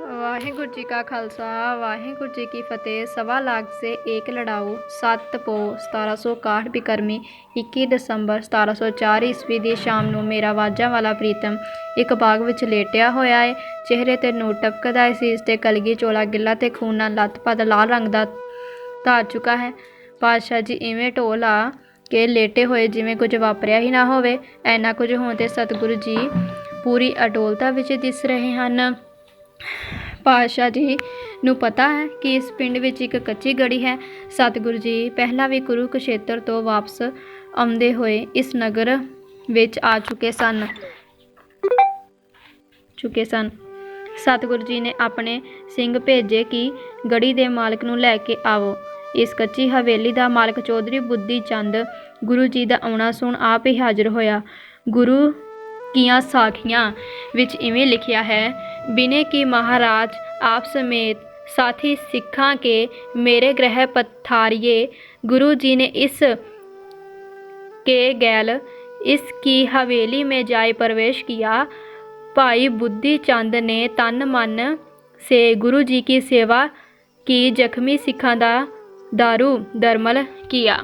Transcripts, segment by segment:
वाहिगुरु जी का खालसा वाहिगुरु जी की फतेह। सवा लाख से एक लड़ाऊ 7 पो 1761 बिकरमी 21 ਦਸੰਬਰ 1704 ਈਸਵੀ ਦੀ ਸ਼ਾਮ ਨੂੰ ਮੇਰਾ ਵਾਜਾਂ ਵਾਲਾ ਪ੍ਰੀਤਮ ਇੱਕ ਬਾਗ ਵਿੱਚ ਲੇਟਿਆ ਹੋਇਆ ਏ। ਚਿਹਰੇ ਤੇ ਨੂਰ ਟਪਕਦਾ ਏ, ਸੀਸ ਤੇ ਕਲਗੀ ਚੋਲਾ ਗਿੱਲਾ ਤੇ ਖੂਨ ਨਾਲ ਲੱਤ-ਪੱਤ ਲਾਲ ਰੰਗ ਦਾ ਧਾਰ ਚੁੱਕਾ ਹੈ। ਪਾਤਸ਼ਾਹ ਜੀ ਇਵੇਂ ਢੋਲ ਆ ਕੇ ਲੇਟੇ ਹੋਏ ਜਿਵੇਂ ਕੁਝ ਵਾਪਰਿਆ ਹੀ ਨਾ ਹੋਵੇ। ਇੰਨਾ ਕੁਝ ਹੋਣ ਤੇ ਸਤਿਗੁਰੂ ਜੀ ਪੂਰੀ ਅਡੋਲਤਾ ਵਿੱਚ ਦਿਸ ਰਹੇ ਹਨ। ਪਾਤਸ਼ਾਹ ਜੀ ਨੂੰ ਪਤਾ ਹੈ ਕਿ ਇਸ ਪਿੰਡ ਵਿੱਚ ਇੱਕ ਕੱਚੀ ਗੜੀ ਹੈ। ਸਤਿਗੁਰੂ ਜੀ ਪਹਿਲਾਂ ਵੀ ਕੁਰੂਕਸ਼ੇਤਰ ਤੋਂ ਵਾਪਸ ਆਉਂਦੇ ਹੋਏ ਇਸ ਨਗਰ ਵਿੱਚ ਆ ਚੁੱਕੇ ਸਨ। ਸਤਿਗੁਰੂ ਜੀ ਨੇ ਆਪਣੇ ਸਿੰਘ ਭੇਜੇ ਕਿ ਗੜੀ ਦੇ ਮਾਲਕ ਨੂੰ ਲੈ ਕੇ ਆਵੋ। ਇਸ ਕੱਚੀ ਹਵੇਲੀ ਦਾ ਮਾਲਕ ਚੌਧਰੀ ਬੁੱਧੀ ਚੰਦ ਗੁਰੂ ਜੀ ਦਾ ਆਉਣਾ ਸੁਣ ਆਪ ਹੀ ਹਾਜ਼ਰ ਹੋਇਆ। ਗੁਰੂ ਕੀਆਂ ਸਾਖੀਆਂ ਵਿੱਚ ਇਵੇਂ ਲਿਖਿਆ ਹੈ, ਬਿਨੇ ਕਿ ਮਹਾਰਾਜ ਆਪ ਸਮੇਤ साथी सिखा के मेरे ग्रह पथारिए। गुरु जी ने इस के गैल इसकी हवेली में जाए प्रवेश किया। भाई बुद्धि चंद ने तन मन से गुरु जी की सेवा की, जख्मी सिखा दा दारू दरमल किया।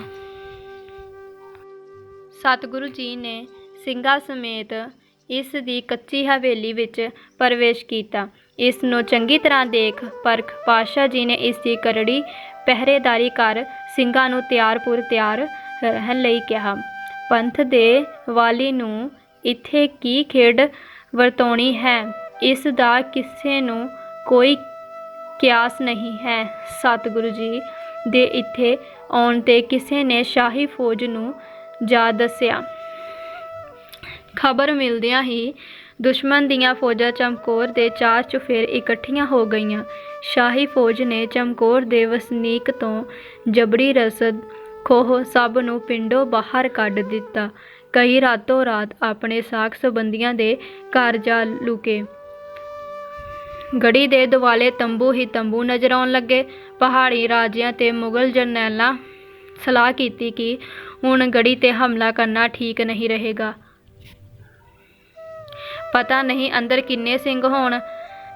सतगुरु जी ने ਸਿੰਘਾਂ ਸਮੇਤ ਇਸ ਦੀ ਕੱਚੀ ਹਵੇਲੀ ਵਿੱਚ ਪ੍ਰਵੇਸ਼ ਕੀਤਾ। ਇਸ ਨੂੰ ਚੰਗੀ ਤਰ੍ਹਾਂ ਦੇਖ ਪਰਖ ਪਾਤਸ਼ਾਹ ਜੀ ਨੇ ਇਸ ਦੀ ਕਰੜੀ ਪਹਿਰੇਦਾਰੀ ਕਰ ਸਿੰਘਾਂ ਨੂੰ ਤਿਆਰ ਰਹਿਣ ਲਈ ਕਿਹਾ। ਪੰਥ ਦੇ ਵਾਲੀ ਨੂੰ ਇੱਥੇ ਕੀ ਖੇਡ ਵਰਤਾਉਣੀ ਹੈ, ਇਸ ਦਾ ਕਿਸੇ ਨੂੰ ਕੋਈ ਕਿਆਸ ਨਹੀਂ ਹੈ। ਸਤਿਗੁਰੂ ਜੀ ਦੇ ਇੱਥੇ ਆਉਣ 'ਤੇ ਕਿਸੇ ਨੇ ਸ਼ਾਹੀ ਫੌਜ ਨੂੰ ਜਾ ਦੱਸਿਆ। ਖਬਰ ਮਿਲਦਿਆਂ ਹੀ ਦੁਸ਼ਮਣ ਦੀਆਂ ਫੌਜਾਂ ਚਮਕੌਰ ਦੇ ਚਾਰ ਚੁਫੇਰ ਇਕੱਠੀਆਂ ਹੋ ਗਈਆਂ। ਸ਼ਾਹੀ ਫੌਜ ਨੇ ਚਮਕੌਰ ਦੇ ਵਸਨੀਕ ਤੋਂ ਜਬਰੀ ਰਸਦ ਖੋਹ ਸਭ ਨੂੰ ਪਿੰਡੋਂ ਬਾਹਰ ਕੱਢ ਦਿੱਤਾ। ਕਈ ਰਾਤੋਂ ਰਾਤ ਆਪਣੇ ਸਾਕ ਸੰਬੰਧੀਆਂ ਦੇ ਘਰ ਜਾ ਲੁਕੇ। ਗੜੀ ਦੇ ਦੁਆਲੇ ਤੰਬੂ ਹੀ ਤੰਬੂ ਨਜ਼ਰ ਆਉਣ ਲੱਗੇ। ਪਹਾੜੀ ਰਾਜਿਆਂ ਤੇ ਮੁਗਲ ਜਰਨੈਲਾਂ ਸਲਾਹ ਕੀਤੀ ਕਿ ਹੁਣ ਗੜੀ ਤੇ ਹਮਲਾ ਕਰਨਾ ਠੀਕ ਨਹੀਂ ਰਹੇਗਾ। ਪਤਾ ਨਹੀਂ ਅੰਦਰ ਕਿੰਨੇ ਸਿੰਘ ਹੋਣ,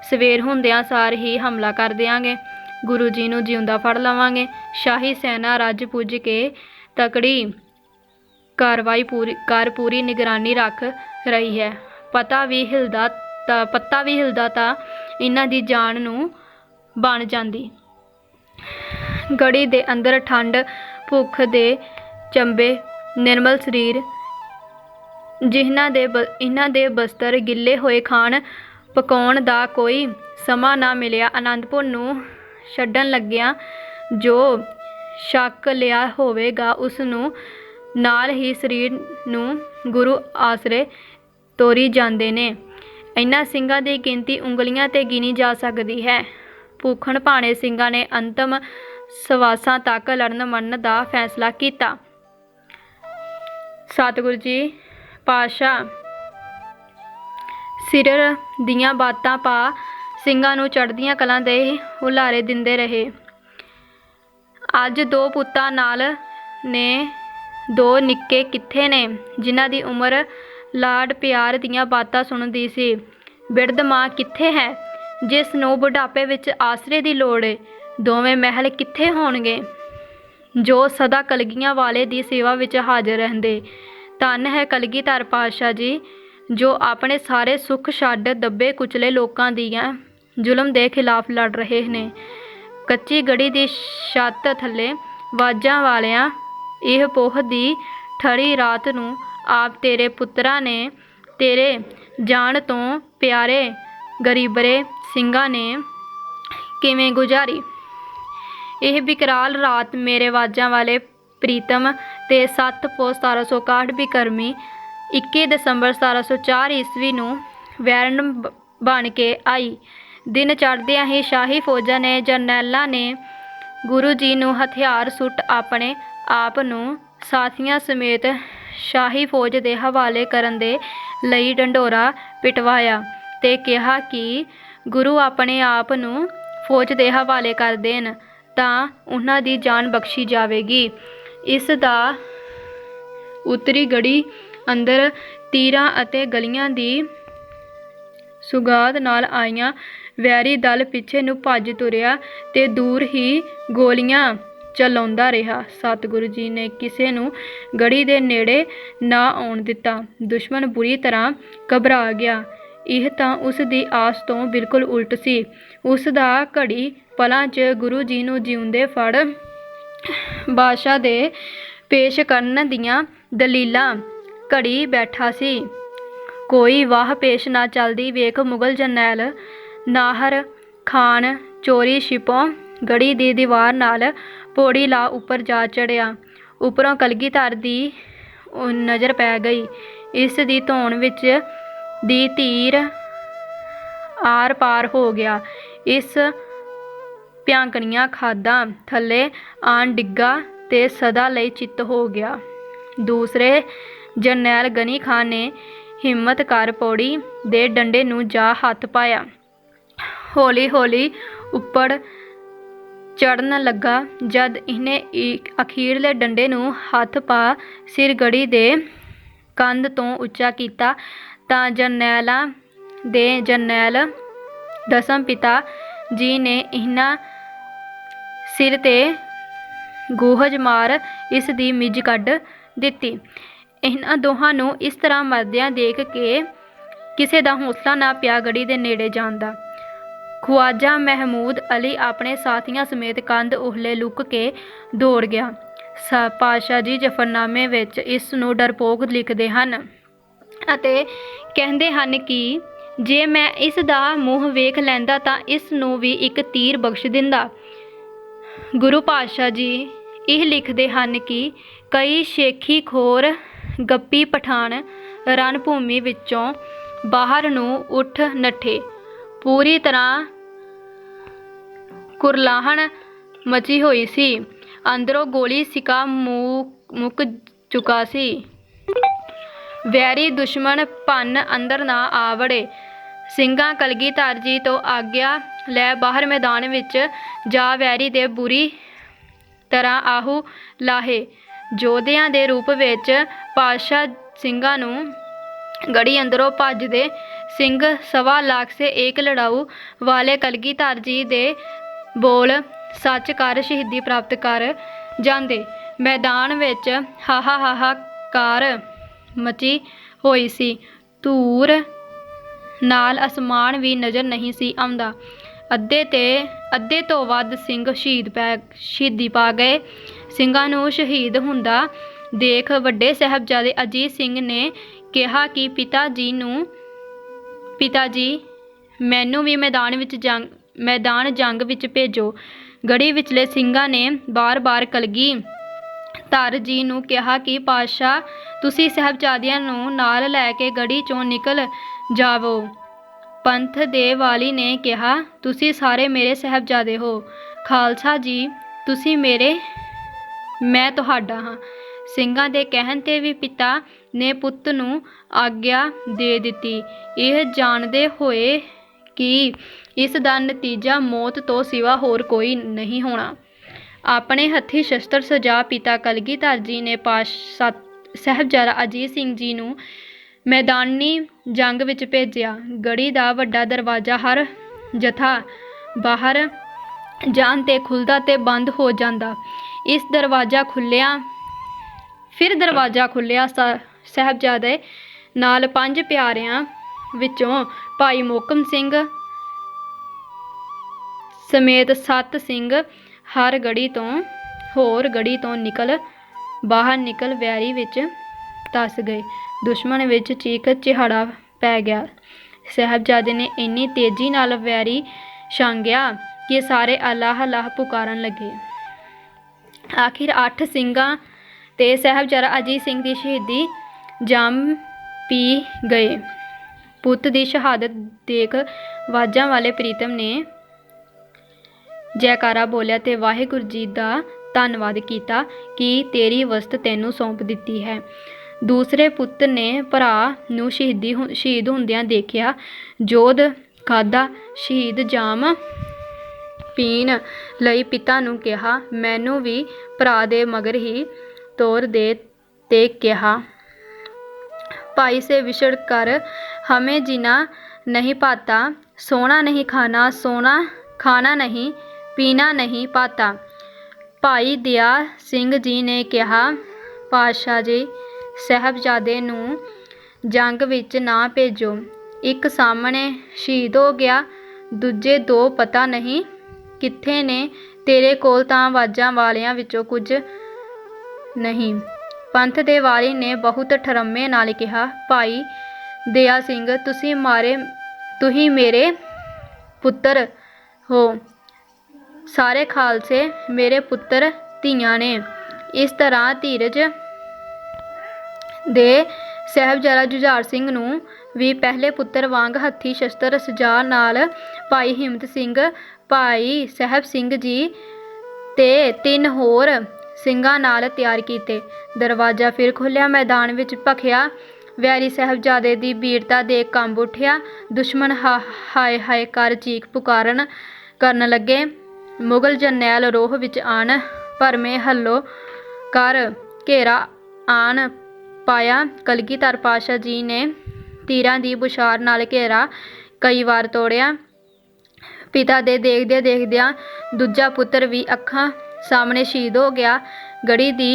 ਸਵੇਰ ਹੁੰਦਿਆਂ ਸਾਰ ਹੀ ਹਮਲਾ ਕਰ ਦਿਆਂਗੇ। ਗੁਰੂ ਜੀ ਨੂੰ ਜਿਉਂਦਾ ਫੜ ਲਵਾਂਗੇ। ਸ਼ਾਹੀ ਸੈਨਾ ਰੱਜ ਪੁੱਜ ਕੇ ਤਕੜੀ ਕਾਰਵਾਈ ਪੂਰੀ ਨਿਗਰਾਨੀ ਰੱਖ ਰਹੀ ਹੈ। ਪੱਤਾ ਵੀ ਹਿਲਦਾ ਤਾਂ ਇਹਨਾਂ ਦੀ ਜਾਨ ਨੂੰ ਬਣ ਜਾਂਦੀ। ਗੜੀ ਦੇ ਅੰਦਰ ਠੰਡ, ਭੁੱਖ ਦੇ ਚੰਬੇ, ਨਿਰਮਲ ਸਰੀਰ, ਇਹਨਾਂ ਦੇ ਬਸਤਰ ਗਿੱਲੇ ਹੋਏ, ਖਾਣ ਪਕਾਉਣ ਦਾ ਕੋਈ ਸਮਾਂ ਨਾ ਮਿਲਿਆ। ਅਨੰਦਪੁਰ ਨੂੰ ਛੱਡਣ ਲੱਗਿਆਂ ਜੋ ਛਕ ਲਿਆ ਹੋਵੇਗਾ ਉਸ ਨੂੰ ਨਾਲ ਹੀ ਸਰੀਰ ਨੂੰ ਗੁਰੂ ਆਸਰੇ ਤੋਰੀ ਜਾਂਦੇ ਨੇ। ਇਹਨਾਂ ਸਿੰਘਾਂ ਦੀ ਗਿਣਤੀ ਉਂਗਲੀਆਂ 'ਤੇ ਗਿਣੀ ਜਾ ਸਕਦੀ ਹੈ। ਭੁੱਖਣ ਭਾਣੇ ਸਿੰਘਾਂ ਨੇ ਅੰਤਮ ਸਵਾਸਾਂ ਤੱਕ ਲੜਨ ਮਰਨ ਦਾ ਫੈਸਲਾ ਕੀਤਾ। ਸਤਿਗੁਰੂ ਜੀ ਪਾਤਸ਼ਾਹ ਸਿਰ ਦੀਆਂ ਬਾਤਾਂ ਪਾ ਸਿੰਘਾਂ ਨੂੰ ਚੜ੍ਹਦੀਆਂ ਕਲਾਂ ਦੇ ਹੁਲਾਰੇ ਦਿੰਦੇ ਰਹੇ। ਅੱਜ ਦੋ ਪੁੱਤਾਂ ਨਾਲ ਨੇ, ਦੋ ਨਿੱਕੇ ਕਿੱਥੇ ਨੇ, ਜਿਨ੍ਹਾਂ ਦੀ ਉਮਰ ਲਾਡ ਪਿਆਰ ਦੀਆਂ ਬਾਤਾਂ ਸੁਣਦੀ ਸੀ। ਬਿਰਧ ਮਾਂ ਕਿੱਥੇ ਹੈ, ਜਿਸ ਨੂੰ ਬੁਢਾਪੇ ਵਿੱਚ ਆਸਰੇ ਦੀ ਲੋੜ ਏ। ਦੋਵੇਂ ਮਹਿਲ ਕਿੱਥੇ ਹੋਣਗੇ, ਜੋ ਸਦਾ ਕਲਗੀਆਂ ਵਾਲੇ ਦੀ ਸੇਵਾ ਵਿੱਚ ਹਾਜ਼ਰ ਰਹਿੰਦੇ। ਧੰਨ ਹੈ ਕਲਗੀਧਰ ਪਾਤਸ਼ਾਹ ਜੀ, ਜੋ ਆਪਣੇ ਸਾਰੇ ਸੁੱਖ ਛੱਡ ਦੱਬੇ ਕੁਚਲੇ ਲੋਕਾਂ ਦੀਆਂ ਜ਼ੁਲਮ ਦੇ ਖਿਲਾਫ ਲੜ ਰਹੇ ਨੇ। ਕੱਚੀ ਗੜੀ ਦੀ ਛੱਤ ਥੱਲੇ ਵਾਜਾਂ ਵਾਲਿਆਂ ਇਹ ਪੋਹ ਦੀ ਠੜੀ ਰਾਤ ਨੂੰ ਆਪ ਤੇਰੇ ਪੁੱਤਰਾਂ ਨੇ, ਤੇਰੇ ਜਾਣ ਤੋਂ ਪਿਆਰੇ ਗਰੀਬਰੇ ਸਿੰਘਾਂ ਨੇ ਕਿਵੇਂ ਗੁਜ਼ਾਰੀ। ਇਹ ਵਿਕਰਾਲ ਰਾਤ ਮੇਰੇ ਵਾਜਾਂ ਵਾਲੇ ਪ੍ਰੀਤਮ ਤੇ 7 ਪੋ 1761 ਬਿਕਰਮੀ 21 ਦਸੰਬਰ 1704 ਈਸਵੀ ਨੂੰ ਵੈਰਨ ਬਣ ਕੇ ਆਈ। ਦਿਨ ਚੜ੍ਹਦਿਆਂ ਹੀ ਸ਼ਾਹੀ ਫੌਜਾਂ ਨੇ, ਜਰਨੈਲਾਂ ਨੇ ਗੁਰੂ ਜੀ ਨੂੰ ਹਥਿਆਰ ਸੁੱਟ ਆਪਣੇ ਆਪ ਨੂੰ ਸਾਥੀਆਂ ਸਮੇਤ ਸ਼ਾਹੀ ਫੌਜ ਦੇ ਹਵਾਲੇ ਕਰਨ ਦੇ ਲਈ ਢੰਡੋਰਾ ਪਿਟਵਾਇਆ ਤੇ ਕਿਹਾ ਕਿ ਗੁਰੂ ਆਪਣੇ ਆਪ ਨੂੰ ਫੌਜ ਦੇ ਹਵਾਲੇ ਕਰ ਦੇਣ ਤਾਂ ਉਹਨਾਂ ਦੀ ਜਾਨ ਬਖਸ਼ੀ ਜਾਵੇਗੀ। ਇਸ ਦਾ ਉੱਤਰੀ ਗੜੀ ਅੰਦਰ ਤੀਰਾਂ ਅਤੇ ਗਲੀਆਂ ਦੀ ਸੁਗਾਤ ਨਾਲ ਆਈਆਂ ਵੈਰੀ ਦਲ ਪਿੱਛੇ ਨੂੰ ਭੱਜ ਤੁਰਿਆ ਤੇ ਦੂਰ ਹੀ ਗੋਲੀਆਂ ਚਲਾਉਂਦਾ ਰਿਹਾ। ਸਤਿਗੁਰੂ ਜੀ ਨੇ ਕਿਸੇ ਨੂੰ ਗੜੀ ਦੇ ਨੇੜੇ ਨਾ ਆਉਣ ਦਿੱਤਾ। ਦੁਸ਼ਮਣ ਬੁਰੀ ਤਰ੍ਹਾਂ ਘਬਰਾ ਗਿਆ। ਇਹ ਤਾਂ ਉਸ ਦੀ ਆਸ ਤੋਂ ਬਿਲਕੁਲ ਉਲਟ ਸੀ। ਉਸ ਦਾ ਘੜੀ ਪਲਾਂ 'ਚ ਗੁਰੂ ਜੀ ਨੂੰ ਜਿਉਂਦੇ ਫੜ ਬਾਦਸ਼ਾਹ ਦੇ ਪੇਸ਼ ਕਰਨ ਦੀਆਂ ਦਲੀਲਾਂ ਘੜੀ ਬੈਠਾ ਸੀ। ਕੋਈ ਵਾਹ ਪੇਸ਼ ਨਾ ਚੱਲਦੀ ਵੇਖ ਮੁਗਲ ਜਰਨੈਲ ਨਾਹਰ ਖਾਨ ਚੋਰੀ ਛਿਪੋਂ ਗੜੀ ਦੀ ਦੀਵਾਰ ਨਾਲ ਪੌੜੀ ਲਾ ਉੱਪਰ ਜਾ ਚੜ੍ਹਿਆ। ਉੱਪਰੋਂ ਕਲਗੀਧਰ ਦੀ ਨਜ਼ਰ ਪੈ ਗਈ। ਇਸ ਦੀ ਧੌਣ ਵਿੱਚ ਦੀ ਤੀਰ ਆਰ ਪਾਰ ਹੋ ਗਿਆ। ਇਸ ਭਿਆਂਕਣੀਆਂ ਖਾਦਾਂ ਥੱਲੇ ਆਣ ਡਿੱਗਾ ਤੇ ਸਦਾ ਲਈ ਚਿੱਤ ਹੋ ਗਿਆ। ਦੂਸਰੇ ਜਰਨੈਲ ਗਨੀ ਖਾਨ ਨੇ ਹਿੰਮਤ ਕਰ ਪੌੜੀ ਦੇ ਡੰਡੇ ਨੂੰ ਜਾ ਹੱਥ ਪਾਇਆ। ਹੌਲੀ ਹੌਲੀ ਉੱਪਰ ਚੜ੍ਹਨ ਲੱਗਾ। ਜਦ ਇਹਨੇ ਅਖੀਰਲੇ ਡੰਡੇ ਨੂੰ ਹੱਥ ਪਾ ਸਿਰ ਗੜੀ ਦੇ ਕੰਧ ਤੋਂ ਉੱਚਾ ਕੀਤਾ ਤਾਂ ਜਰਨੈਲਾਂ ਦੇ ਜਰਨੈਲ ਦਸਮ ਪਿਤਾ ਜੀ ਨੇ ਇਹਨਾਂ ਸਿਰ 'ਤੇ ਗੂਹਜ ਮਾਰ ਇਸ ਦੀ ਮਿੱਝ ਕੱਢ ਦਿੱਤੀ। ਇਹਨਾਂ ਦੋਹਾਂ ਨੂੰ ਇਸ ਤਰ੍ਹਾਂ ਮਰਦਿਆਂ ਦੇਖ ਕੇ ਕਿਸੇ ਦਾ ਹੌਸਲਾ ਨਾ ਪਿਆ ਗੜੀ ਦੇ ਨੇੜੇ ਜਾਣ ਦਾ। ਖਵਾਜਾ ਮਹਿਮੂਦ ਅਲੀ ਆਪਣੇ ਸਾਥੀਆਂ ਸਮੇਤ ਕੰਧ ਓਹਲੇ ਲੁੱਕ ਕੇ ਦੌੜ ਗਿਆ। ਪਾਤਸ਼ਾਹ ਜੀ ਜ਼ਫ਼ਰਨਾਮੇ ਵਿੱਚ ਇਸ ਨੂੰ ਡਰਪੋਕ ਲਿਖਦੇ ਹਨ ਅਤੇ ਕਹਿੰਦੇ ਹਨ ਕਿ ਜੇ ਮੈਂ ਇਸ ਦਾ ਮੂੰਹ ਵੇਖ ਲੈਂਦਾ ਤਾਂ ਇਸ ਨੂੰ ਵੀ ਇੱਕ ਤੀਰ ਬਖਸ਼ ਦਿੰਦਾ। ਗੁਰੂ ਪਾਤਸ਼ਾਹ ਜੀ ਇਹ ਲਿਖਦੇ ਹਨ ਕਿ ਕਈ ਸ਼ੇਖੀ ਖੋਰ ਗੱਪੀ ਪਠਾਨ ਰਣ ਭੂਮੀ ਵਿੱਚੋਂ ਬਾਹਰ ਨੂੰ ਉੱਠ ਨੱਠੇ। ਪੂਰੀ ਤਰ੍ਹਾਂ ਕੁਰਲਾਹਣ ਮਚੀ ਹੋਈ ਸੀ। ਅੰਦਰੋਂ ਗੋਲੀ ਸਿੱਕਾ ਮੁੱਕ ਚੁੱਕਾ ਸੀ। ਵੈਰੀ ਦੁਸ਼ਮਣ ਭੰਨ ਅੰਦਰ ਨਾ ਆ ਵੜੇ। ਸਿੰਘਾਂ ਕਲਗੀਧਰ ਜੀ ਤੋਂ ਆਗਿਆ ਲੈ ਬਾਹਰ ਮੈਦਾਨ ਵਿੱਚ ਜਾ ਵੈਰੀ ਦੇ ਬੁਰੀ ਤਰ੍ਹਾਂ ਆਹੂ ਲਾਹੇ। ਯੋਧਿਆਂ ਦੇ ਰੂਪ ਵਿੱਚ ਪਾਤਸ਼ਾਹ ਸਿੰਘਾਂ ਨੂੰ ਗੜੀ ਅੰਦਰੋਂ ਭੱਜਦੇ ਸਿੰਘ 1.25 ਲੱਖ ਸੇ ਏਕ ਲੜਾਊ ਵਾਲੇ ਕਲਗੀਧਰ ਜੀ ਦੇ ਬੋਲ ਸੱਚ ਕਰ ਸ਼ਹੀਦੀ ਪ੍ਰਾਪਤ ਕਰ ਜਾਂਦੇ। ਮੈਦਾਨ ਵਿੱਚ ਹਾਹਾਕਾਰ ਮਚੀ ਹੋਈ ਸੀ। ਧੂੜ ਨਾਲ ਅਸਮਾਨ ਵੀ ਨਜ਼ਰ ਨਹੀਂ ਸੀ ਆਉਂਦਾ। ਅੱਧੇ ਤੋਂ ਵੱਧ ਸਿੰਘ ਸ਼ਹੀਦੀ ਪਾ ਗਏ। ਸਿੰਘਾਂ ਨੂੰ ਸ਼ਹੀਦ ਹੁੰਦਾ ਦੇਖ ਵੱਡੇ ਸਾਹਿਬਜ਼ਾਦੇ ਅਜੀਤ ਸਿੰਘ ਨੇ ਕਿਹਾ ਕਿ ਪਿਤਾ ਜੀ ਮੈਨੂੰ ਵੀ ਮੈਦਾਨ ਜੰਗ ਵਿੱਚ ਭੇਜੋ। ਗੜੀ ਵਿਚਲੇ ਸਿੰਘਾਂ ਨੇ ਬਾਰ-ਬਾਰ ਕਲਗੀਧਰ ਜੀ ਨੂੰ ਕਿਹਾ ਕਿ ਪਾਤਸ਼ਾਹ ਤੁਸੀਂ ਸਾਹਿਬਜ਼ਾਦਿਆਂ ਨੂੰ ਨਾਲ ਲੈ ਕੇ ਗੜੀ 'ਚੋਂ ਨਿਕਲ ਜਾਵੋ। ਪੰਥ ਦੇ ਵਾਲੀ ਨੇ ਕਿਹਾ ਤੁਸੀਂ ਸਾਰੇ ਮੇਰੇ ਸਾਹਿਬਜ਼ਾਦੇ ਹੋ। ਖਾਲਸਾ ਜੀ ਤੁਸੀਂ ਮੇਰੇ, ਮੈਂ ਤੁਹਾਡਾ ਹਾਂ। ਸਿੰਘਾਂ ਦੇ ਕਹਿਣ 'ਤੇ ਵੀ ਪਿਤਾ ਨੇ ਪੁੱਤ ਨੂੰ ਆਗਿਆ ਦੇ ਦਿੱਤੀ, ਇਹ ਜਾਣਦੇ ਹੋਏ ਕਿ ਇਸ ਦਾ ਨਤੀਜਾ ਮੌਤ ਤੋਂ ਸਿਵਾ ਹੋਰ ਕੋਈ ਨਹੀਂ ਹੋਣਾ। ਆਪਣੇ ਹੱਥੀਂ ਸ਼ਸਤਰ ਸਜਾ ਪਿਤਾ ਕਲਗੀਧਰ ਜੀ ਨੇ ਸਾਹਿਬਜ਼ਾਦਾ ਅਜੀਤ ਸਿੰਘ ਜੀ ਨੂੰ ਮੈਦਾਨੀ ਜੰਗ ਵਿੱਚ ਭੇਜਿਆ। ਗੜੀ ਦਾ ਵੱਡਾ ਦਰਵਾਜ਼ਾ ਹਰ ਜਥਾ ਬਾਹਰ ਜਾਣ 'ਤੇ ਖੁੱਲ੍ਹਦਾ ਤੇ ਬੰਦ ਹੋ ਜਾਂਦਾ। ਫਿਰ ਦਰਵਾਜ਼ਾ ਖੁੱਲ੍ਹਿਆ। ਸਾਹਿਬਜ਼ਾਦੇ ਨਾਲ 5 ਪਿਆਰਿਆਂ ਵਿੱਚੋਂ ਭਾਈ ਮੋਹਕਮ ਸਿੰਘ ਸਮੇਤ 7 ਸਿੰਘ ਹੋਰ ਗੜੀ ਤੋਂ ਬਾਹਰ ਨਿਕਲ ਵੈਰੀ ਵਿੱਚ ਧੱਸ ਗਏ। ਦੁਸ਼ਮਣ ਵਿੱਚ ਚੀਖ ਚਿਹਾੜਾ ਪੈ ਗਿਆ। ਸਾਹਿਬਜ਼ਾਦੇ ਨੇ ਇੰਨੀ ਤੇਜ਼ੀ ਨਾਲ ਵੈਰੀ ਛਾਂਗਿਆ ਕਿ ਸਾਰੇ ਅੱਲਾਹ ਅੱਲਾਹ ਪੁਕਾਰਨ ਲੱਗੇ। ਆਖਿਰ 8 ਸਿੰਘਾਂ ਤੇ ਸਾਹਿਬਜ਼ਾਦਾ ਅਜੀਤ ਸਿੰਘ ਦੀ ਸ਼ਹੀਦੀ ਜੰਮ ਪੀ ਗਏ। ਪੁੱਤ ਦੀ ਸ਼ਹਾਦਤ ਦੇਖ ਵਾਜਾਂ ਵਾਲੇ ਪ੍ਰੀਤਮ ਨੇ ਜੈਕਾਰਾ ਬੋਲਿਆ ਤੇ ਵਾਹਿਗੁਰੂ ਜੀ ਦਾ ਧੰਨਵਾਦ ਕੀਤਾ ਕਿ ਤੇਰੀ ਵਸਤ ਤੈਨੂੰ ਸੌਂਪ ਦਿੱਤੀ ਹੈ। ਦੂਸਰੇ ਪੁੱਤ ਨੇ ਭਰਾ ਨੂੰ ਸ਼ਹੀਦ ਹੁੰਦਿਆਂ ਦੇਖਿਆ। ਜੋਧ ਖਾਧਾ। ਸ਼ਹੀਦ ਜਾਮ ਪੀਣ ਲਈ ਪਿਤਾ ਨੂੰ ਕਿਹਾ, ਮੈਨੂੰ ਵੀ ਭਰਾ ਦੇ ਮਗਰ ਹੀ ਤੋਰ ਦੇ ਤੇ ਕਿਹਾ, ਭਾਈ ਸੇ ਵਿਛੜ ਕਰ ਹਮੇ ਜੀਣਾ नहीं पाता, सोना नहीं खाना, सोना खाना नहीं, पीना नहीं पाता। भाई दया सिंह जी ने कहा, पातशाह जी, साहबजादे नूं जंग विच ना भेजो। एक सामने शहीद हो गया, दूजे दो पता नहीं कित्थे ने। तेरे कोल तां आवाज़ां वालियां विचों कुछ नहीं। पंथ दे वाली ने बहुत ठरम्मे नाल कहा, भाई दया सिंह, तुसीं मेरे पुत्तर हो। सारे खालसे मेरे पुत्तर धीआं ने। इस तरह धीरज दे साहबजादा जुझार सिंह नूं भी पहले पुत्तर वांग हत्थी शस्त्र सजा नाल भाई हिम्मत सिंह, भाई साहब सिंह जी ते 3 होर ਸਿੰਘਾਂ नाल तैयार कीते। दरवाज़ा फिर खुलिया, मैदान विच भखिया। वैरी साहबजादे दी वीरता देख कंब उठिया। दुश्मन हाय हाय कर चीख पुकारन करन लगे। मुगल जरनैल रोह विच आन भरमे हल्लो कर घेरा आन पाया। कलगीधर पातशाह जी ने तीरां दी बुछार नाल घेरा कई वार तोड़िया। पिता दे देखदे देखदियां दूजा पुत्तर भी अखां सामने शहीद हो गया। गढ़ी दी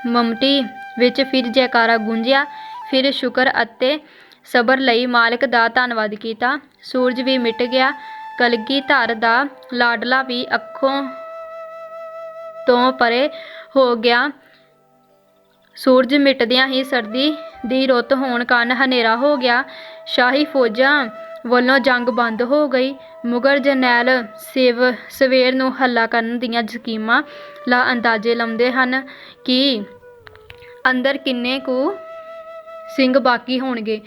ममटी विच फिर जयकारा गूंजिया। फिर शुक्र अते सबर लई मालिक दा धन्नवाद कीता। सूरज भी मिट गया। कलगीधर दा लाडला भी अखों तो परे हो गया। सूरज मिटदियां ही सर्दी दी रुत होण कारण हनेरा हो गया। शाही फौजां ਵੱਲੋਂ जंग बंद हो गई। मुगल जरनैल सवेर ਨੂੰ ਹੱਲਾ ਕਰਨ ਦੀਆਂ ਸਕੀਮਾਂ ਲਾ ਅੰਦਾਜ਼ੇ ਲਾਉਂਦੇ ਹਨ ਕਿ ਅੰਦਰ ਕਿੰਨੇ ਕੁ ਸਿੰਘ ਬਾਕੀ ਹੋਣਗੇ।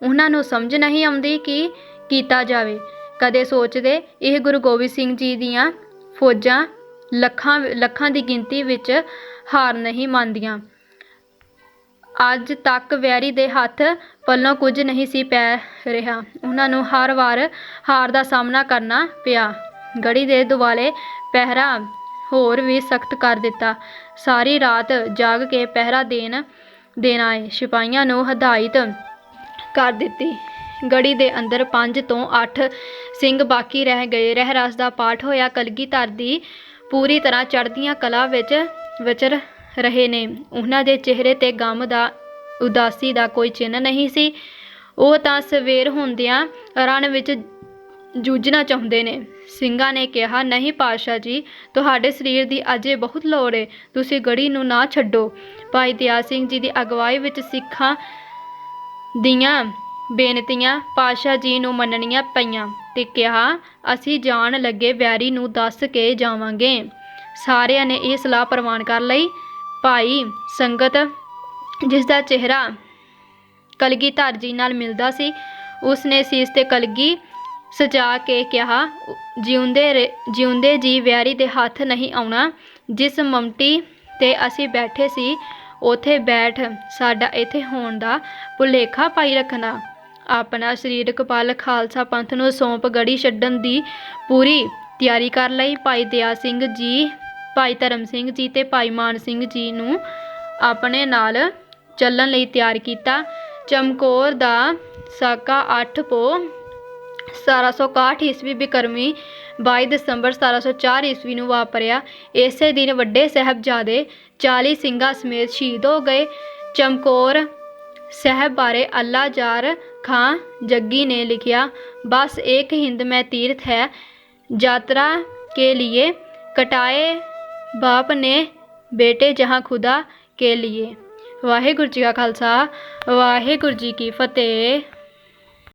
ਉਹਨਾਂ ਨੂੰ ਸਮਝ ਨਹੀਂ ਆਉਂਦੀ ਕਿ ਕੀਤਾ ਜਾਵੇ। ਕਦੇ ਸੋਚਦੇ ਇਹ ਗੁਰੂ ਗੋਬਿੰਦ ਸਿੰਘ ਜੀ ਦੀਆਂ ਫੌਜਾਂ ਲੱਖਾਂ ਦੀ ਗਿਣਤੀ ਵਿੱਚ ਹਾਰ ਨਹੀਂ ਮੰਨਦੀਆਂ। ਅੱਜ ਤੱਕ ਵੈਰੀ ਦੇ ਹੱਥ ਪੱਲੋਂ ਕੁਝ ਨਹੀਂ ਸੀ ਪੈ ਰਿਹਾ। ਉਹਨਾਂ ਨੂੰ ਹਰ ਵਾਰ ਹਾਰ ਦਾ ਸਾਹਮਣਾ ਕਰਨਾ ਪਿਆ। ਗੜ੍ਹੀ ਦੇ ਦੁਆਲੇ ਪਹਿਰਾ ਹੋਰ ਵੀ ਸਖਤ ਕਰ ਦਿੱਤਾ। ਸਾਰੀ ਰਾਤ ਜਾਗ ਕੇ ਪਹਿਰਾ ਦੇਣਾ ਏ। ਸਿਪਾਹੀਆਂ ਨੂੰ ਹਦਾਇਤ ਕਰ ਦਿੱਤੀ। ਗੜ੍ਹੀ ਦੇ ਅੰਦਰ 5 ਤੋਂ 8 ਸਿੰਘ ਬਾਕੀ ਰਹਿ ਗਏ। ਰਹਿਰਾਸ ਦਾ ਪਾਠ ਹੋਇਆ। ਕਲਗੀਧਰ ਦੀ ਪੂਰੀ ਤਰ੍ਹਾਂ ਚੜ੍ਹਦੀਆਂ ਕਲਾ ਵਿੱਚ ਵਿਚਰ ਰਹੇ ਨੇ। ਉਹਨਾਂ ਦੇ ਚਿਹਰੇ 'ਤੇ ਗਮ ਦਾ ਉਦਾਸੀ ਦਾ ਕੋਈ ਚਿੰਨ੍ਹ ਨਹੀਂ ਸੀ। ਉਹ ਤਾਂ ਸਵੇਰ ਹੁੰਦਿਆਂ ਰਣ ਵਿੱਚ ਜੂਝਣਾ ਚਾਹੁੰਦੇ ਨੇ। ਸਿੰਘਾਂ ਨੇ ਕਿਹਾ, ਨਹੀਂ ਪਾਤਸ਼ਾਹ ਜੀ, ਤੁਹਾਡੇ ਸਰੀਰ ਦੀ ਅਜੇ ਬਹੁਤ ਲੋੜ ਏ। ਤੁਸੀਂ ਗੜ੍ਹੀ ਨੂੰ ਨਾ ਛੱਡੋ। ਭਾਈ ਦਇਆ ਸਿੰਘ ਜੀ ਦੀ ਅਗਵਾਈ ਵਿੱਚ ਸਿੱਖਾਂ ਦੀਆਂ ਬੇਨਤੀਆਂ ਪਾਤਸ਼ਾਹ ਜੀ ਨੂੰ ਮੰਨਣੀਆਂ ਪਈਆਂ ਤੇ ਕਿਹਾ, ਅਸੀਂ ਜਾਣ ਲੱਗੇ ਵੈਰੀ ਨੂੰ ਦੱਸ ਕੇ ਜਾਵਾਂਗੇ। ਸਾਰਿਆਂ ਨੇ ਇਹ ਸਲਾਹ ਪ੍ਰਵਾਨ ਕਰ ਲਈ। ਭਾਈ ਸੰਗਤ, ਜਿਸ ਦਾ ਚਿਹਰਾ ਕਲਗੀਧਰ ਜੀ ਨਾਲ ਮਿਲਦਾ ਸੀ, ਉਸਨੇ ਸੀਸ ਤੇ ਕਲਗੀ ਸਜਾ ਕੇ ਕਿਹਾ, ਜਿਉਂਦੇ ਜੀ ਵੈਰੀ ਦੇ ਹੱਥ ਨਹੀਂ ਆਉਣਾ। ਜਿਸ ਮਮਟੀ ਤੇ ਅਸੀਂ ਬੈਠੇ ਸੀ ਉੱਥੇ ਬੈਠ ਸਾਡਾ ਇੱਥੇ ਹੋਣ ਦਾ ਭੁਲੇਖਾ ਪਾਈ ਰੱਖਣਾ। ਆਪਣਾ ਸਰੀਰਕ ਬਲ ਖਾਲਸਾ ਪੰਥ ਨੂੰ ਸੌਂਪ ਗੜ੍ਹੀ ਛੱਡਣ ਦੀ ਪੂਰੀ ਤਿਆਰੀ ਕਰ ਲਈ। ਭਾਈ ਦਇਆ ਸਿੰਘ ਜੀ, ਭਾਈ ਧਰਮ ਸਿੰਘ ਜੀ ਤੇ ਭਾਈ ਮਾਨ ਸਿੰਘ ਜੀ ਨੂੰ ਆਪਣੇ ਨਾਲ ਚੱਲਣ ਲਈ ਤਿਆਰ ਕੀਤਾ। ਚਮਕੌਰ ਦਾ ਸਾਕਾ 8 ਪੋ 1761 ਈਸਵੀ ਬਿਕਰਮੀ 22 ਦਸੰਬਰ 1704 ਈਸਵੀ ਨੂੰ ਵਾਪਰਿਆ। ਇਸੇ ਦਿਨ ਵੱਡੇ ਸਾਹਿਬਜ਼ਾਦੇ 40 ਸਿੰਘਾਂ ਸਮੇਤ ਸ਼ਹੀਦ ਹੋ ਗਏ। ਚਮਕੌਰ ਸਾਹਿਬ ਬਾਰੇ ਅੱਲਾ ਜ਼ਾਰ ਖਾਂ जग्गी ने लिखा, बस एक हिंद में तीर्थ है, यात्रा के लिए कटाए बाप ने बेटे जहाँ खुदा के लिए। वाहेगुरु जी का खालसा, वाहेगुरु जी की फतेह।